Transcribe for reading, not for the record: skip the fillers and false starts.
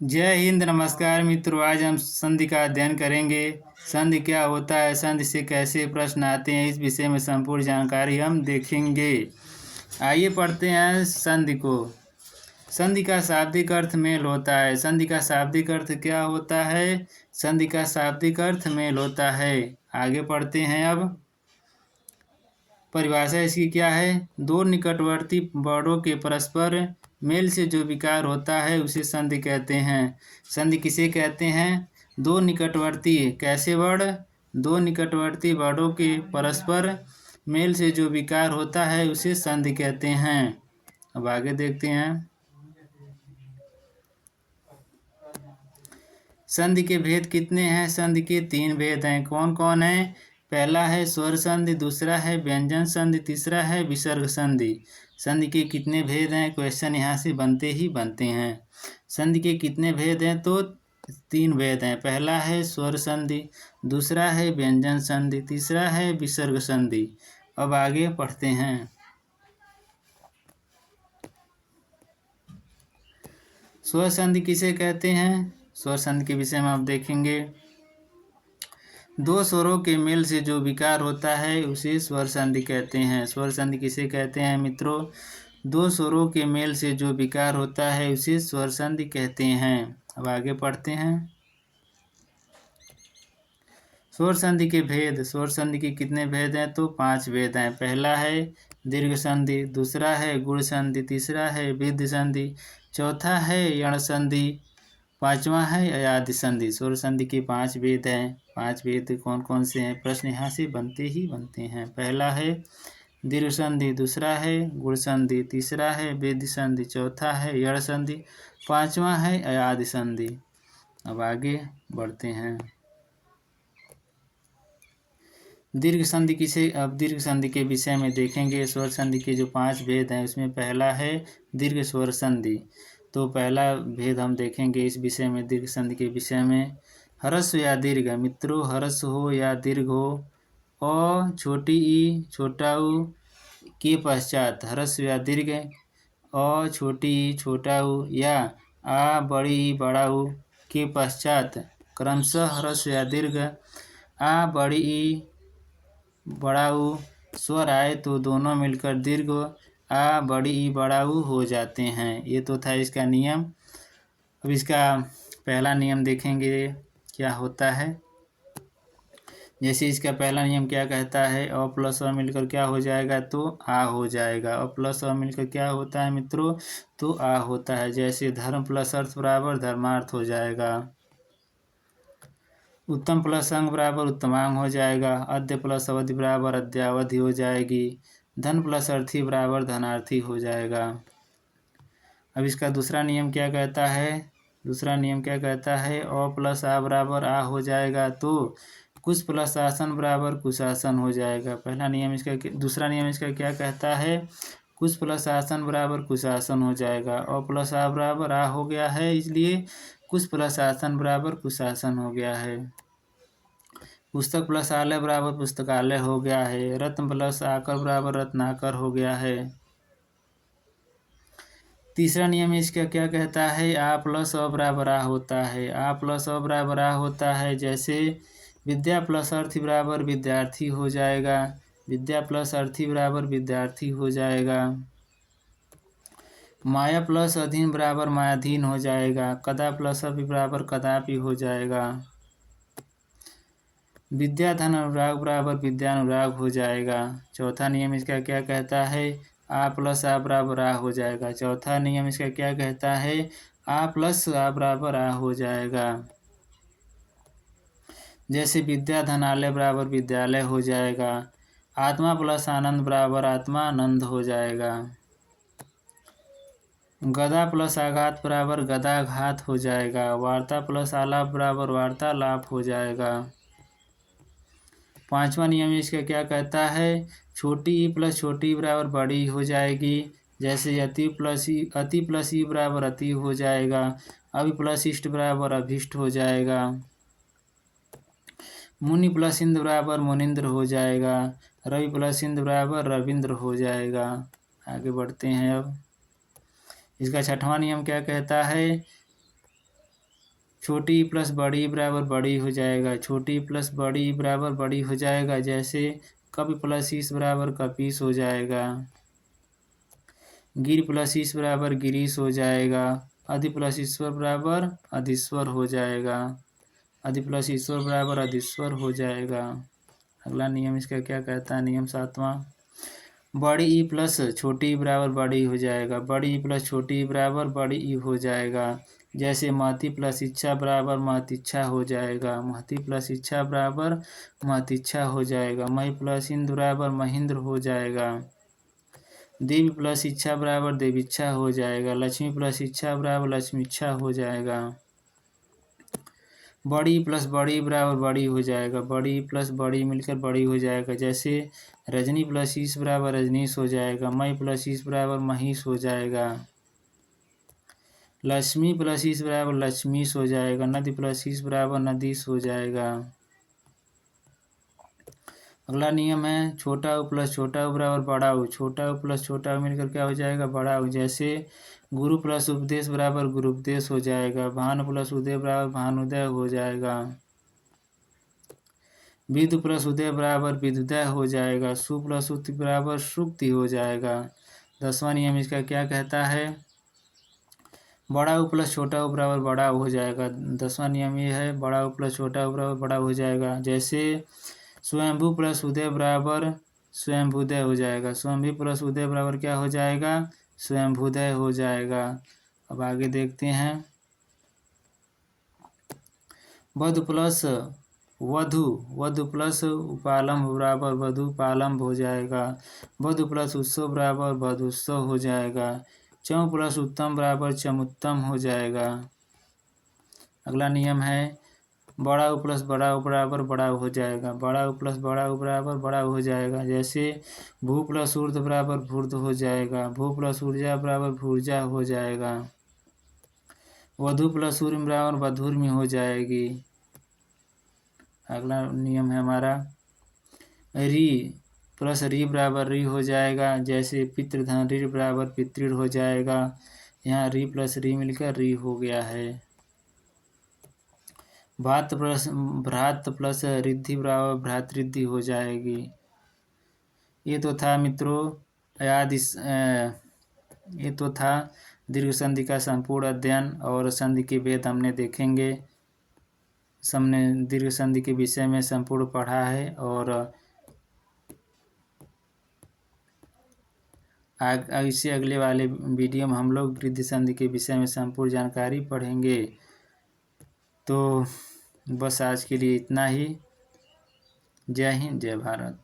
जय हिंद। नमस्कार मित्रों, आज हम संधि का अध्ययन करेंगे। संधि क्या होता है, संधि से कैसे प्रश्न आते हैं, इस विषय में संपूर्ण जानकारी हम देखेंगे। आइए पढ़ते हैं संधि को। संधि का शाब्दिक अर्थ मेल होता है। संधि का शाब्दिक अर्थ क्या होता है? संधि का शाब्दिक अर्थ मेल होता है। आगे पढ़ते हैं। अब परिभाषा इसकी क्या है? दो निकटवर्ती वर्णों के परस्पर मेल से जो विकार होता है उसे संधि कहते हैं। संधि किसे कहते हैं? दो निकटवर्ती कैसे वर्ण? दो निकटवर्ती वर्णों के परस्पर मेल से जो विकार होता है उसे संधि कहते हैं। अब आगे देखते हैं। संधि के भेद कितने हैं? संधि के 3 भेद हैं। कौन कौन है? पहला है स्वर संधि, दूसरा है व्यंजन संधि, तीसरा है विसर्ग संधि। संधि के कितने भेद हैं? क्वेश्चन यहाँ से बनते ही बनते हैं। संधि के कितने भेद हैं? तो 3 भेद हैं। पहला है स्वर संधि, दूसरा है व्यंजन संधि, तीसरा है विसर्ग संधि। अब आगे पढ़ते हैं। स्वर संधि किसे कहते हैं? स्वर संधि के विषय में आप देखेंगे। दो स्वरों के मेल से जो विकार होता है उसे स्वर संधि कहते हैं। स्वर संधि किसे कहते हैं मित्रों? दो स्वरों के मेल से जो विकार होता है उसे स्वर संधि कहते हैं। अब आगे पढ़ते हैं। स्वर संधि के भेद। स्वर संधि के कितने भेद हैं? तो 5 भेद हैं। पहला है दीर्घ संधि, दूसरा है गुण संधि, तीसरा है वृद्धि संधि, चौथा है यण संधि, पांचवा है अयादि संधि। स्वर संधि के 5 भेद हैं। 5 भेद कौन कौन से हैं? प्रश्न यहाँ से बनते ही बनते हैं। पहला है दीर्घ संधि, दूसरा है गुण संधि, तीसरा है वृद्धि संधि, चौथा है यण संधि, पांचवा है अयादि संधि। अब आगे बढ़ते हैं। दीर्घ संधि किसे? अब दीर्घ संधि के विषय में देखेंगे। स्वर संधि के जो 5 भेद हैं उसमें पहला है दीर्घ स्वर संधि। तो पहला भेद हम देखेंगे इस विषय में, दीर्घ संधि के विषय में। ह्रस्व या दीर्घ मित्रों, ह्रस्व हो या दीर्घ हो, अ छोटी ई छोटा ऊ के पश्चात ह्रस्व या दीर्घ, अ छोटी ई छोटा ऊ या आ बड़ी ई बड़ा ऊ के पश्चात क्रमशः ह्रस्व या दीर्घ, आ बड़ी ई बड़ा ऊ स्वर आए तो दोनों मिलकर दीर्घ आ बड़ी ई बड़ा ऊ हो जाते हैं। ये तो था इसका नियम। अब इसका पहला नियम देखेंगे क्या होता है। जैसे इसका पहला नियम क्या कहता है? अ प्लस अ मिलकर क्या हो जाएगा? तो आ हो जाएगा। अ प्लस अ मिलकर क्या होता है मित्रों? तो आ होता है। जैसे धर्म प्लस अर्थ बराबर धर्मार्थ हो जाएगा। उत्तम प्लस अंग बराबर उत्तमांग हो जाएगा। अद्य प्लस अवधि बराबर अद्यावधि हो जाएगी। धन प्लस अर्थी बराबर धनार्थी हो जाएगा। अब इसका दूसरा नियम क्या कहता है? दूसरा नियम क्या कहता है? अ प्लस आ बराबर आ हो जाएगा तो कुश प्लस आसन बराबर कुशासन हो जाएगा। पहला नियम इसका, दूसरा नियम इसका क्या कहता है? कुश प्लस आसन बराबर कुशासन हो जाएगा। अ प्लस आ बराबर आ हो गया है, इसलिए कुश प्लस आसन बराबर कुशासन हो गया है। पुस्तक प्लस आलय बराबर पुस्तकालय हो गया है। रत्न प्लस आकर बराबर रत्नाकर हो गया है। तीसरा नियम इसका क्या कहता है? आ प्लस अ बराबर आ होता है। आ प्लस अ बराबर आ होता है। जैसे विद्या प्लस अर्थी बराबर विद्यार्थी हो जाएगा। विद्या प्लस अर्थी बराबर विद्यार्थी हो जाएगा। माया प्लस अधीन बराबर मायाधीन हो जाएगा। कदा प्लस अपि बराबर कदापि हो जाएगा। विद्या धन अनुराग बराबर विद्यानुराग हो जाएगा। चौथा नियम इसका क्या कहता है? आ प्लस आ बराबर आ हो जाएगा। चौथा नियम इसका क्या कहता है? आ प्लस आ बराबर आ हो जाएगा। जैसे विद्या धनालय बराबर विद्यालय हो जाएगा। आत्मा प्लस आनंद बराबर आत्मा आनंद हो जाएगा। गदा प्लस आघात बराबर गदाघात हो जाएगा। वार्ता प्लस आलाप बराबर वार्तालाप हो जाएगा। पांचवा नियम इसका क्या कहता है? छोटी ई प्लस छोटी बराबर बड़ी हो जाएगी। जैसे अति प्लस ई बराबर अति हो जाएगा। अभि प्लस इष्ट बराबर अभिष्ट हो जाएगा। मुनि प्लस इंद्र बराबर मुनिंद्र हो जाएगा। रवि प्लस इंद्र बराबर रविंद्र हो जाएगा। आगे बढ़ते हैं। अब इसका छठवां नियम क्या कहता है? छोटी प्लस बड़ी बराबर बड़ी हो जाएगा, छोटी प्लस बड़ी बराबर बड़ी हो जाएगा। जैसे कप प्लस ईस बराबर कपीस हो जाएगा। गिर प्लस ईस बराबर गिरीश हो जाएगा। अधि प्लस ईश्वर बराबर अधीश्वर हो जाएगा। अधि प्लस ईश्वर बराबर अधीश्वर हो जाएगा। अगला नियम इसका क्या कहता है? नियम 7वां, बड़ी ई प्लस छोटी ई बराबर बड़ी हो जाएगा। बड़ी ई प्लस छोटी ई बराबर बड़ी ई हो जाएगा। जैसे महती प्लस इच्छा बराबर महतीच्छा हो जाएगा। महती प्लस इच्छा बराबर महतीच्छा हो जाएगा। मही प्लस इंद्र बराबर महेंद्र हो जाएगा। देवी प्लस इच्छा बराबर देवीच्छा हो जाएगा। लक्ष्मी प्लस इच्छा बराबर लक्ष्मीच्छा हो जाएगा। बड़ी प्लस बड़ी बराबर बड़ी हो जाएगा। बड़ी प्लस बड़ी मिलकर बड़ी हो जाएगा। जैसे रजनी प्लस ईश बराबर रजनीश हो जाएगा। मई प्लस ईश बराबर महिष हो जाएगा। लक्ष्मी प्लस ईश बराबर लक्ष्मीश हो जाएगा। नदी प्लस ईश बराबर नदीश हो जाएगा। अगला नियम है छोटा u प्लस छोटा u बराबर बड़ा u। छोटा u प्लस छोटा u मिलकर क्या हो जाएगा? बड़ा u। जैसे गुरु प्लस उपदेश बराबर गुरुपदेश हो जाएगा। भानु प्लस उदय बराबर भानुदय हो जाएगा। विदु प्लस उदय बराबर विदुदय हो जाएगा। सु प्लस उक्ति बराबर सुक्ति हो जाएगा। 10वां नियम इसका क्या कहता है? बड़ा u प्लस छोटा u बराबर बड़ा हो जाएगा। 10वां नियम ये है, बड़ा u प्लस छोटा u बराबर बड़ा हो जाएगा। जैसे स्वयंभू प्लस उदय बराबर स्वयंभूदय हो जाएगा। स्वयंभू प्लस उदय बराबर क्या हो जाएगा? स्वयंभूदय हो जाएगा। अब आगे देखते हैं, वधु प्लस वधु, वधु प्लस उपालंब बराबर वधुपालंब हो जाएगा। वधु प्लस उत्सव बराबर वधुत्सव हो जाएगा। चौ प्लस उत्तम बराबर चमुत्तम हो जाएगा। अगला नियम है, बड़ा u प्लस बड़ा u बराबर बड़ा हो जाएगा। बड़ा u प्लस बड़ा u बराबर बड़ा हो जाएगा। जैसे भू प्लस ऊर्ध बराबर भूर्ध हो जाएगा। भू प्लस ऊर्जा बराबर भूर्जा हो जाएगा। वधु प्लस ऊर्म बराबर वधूर्मी हो जाएगी। अगला नियम है हमारा, री प्लस री बराबर री हो जाएगा। जैसे पितृधन ऋण बराबर पितृण हो जाएगा। यहाँ री प्लस री मिलकर री हो गया है। भ्रात प्लस रिद्धि बराबर भ्रातृद्धि हो जाएगी। ये तो था मित्रों ये तो था दीर्घ संधि का संपूर्ण अध्ययन और संधि के भेद हमने देखेंगे। हमने दीर्घ संधि के विषय में संपूर्ण पढ़ा है और इससे अगले वाले वीडियो में हम लोग वृद्धि संधि के विषय में संपूर्ण जानकारी पढ़ेंगे। तो बस आज के लिए इतना ही। जय हिंद, जय भारत।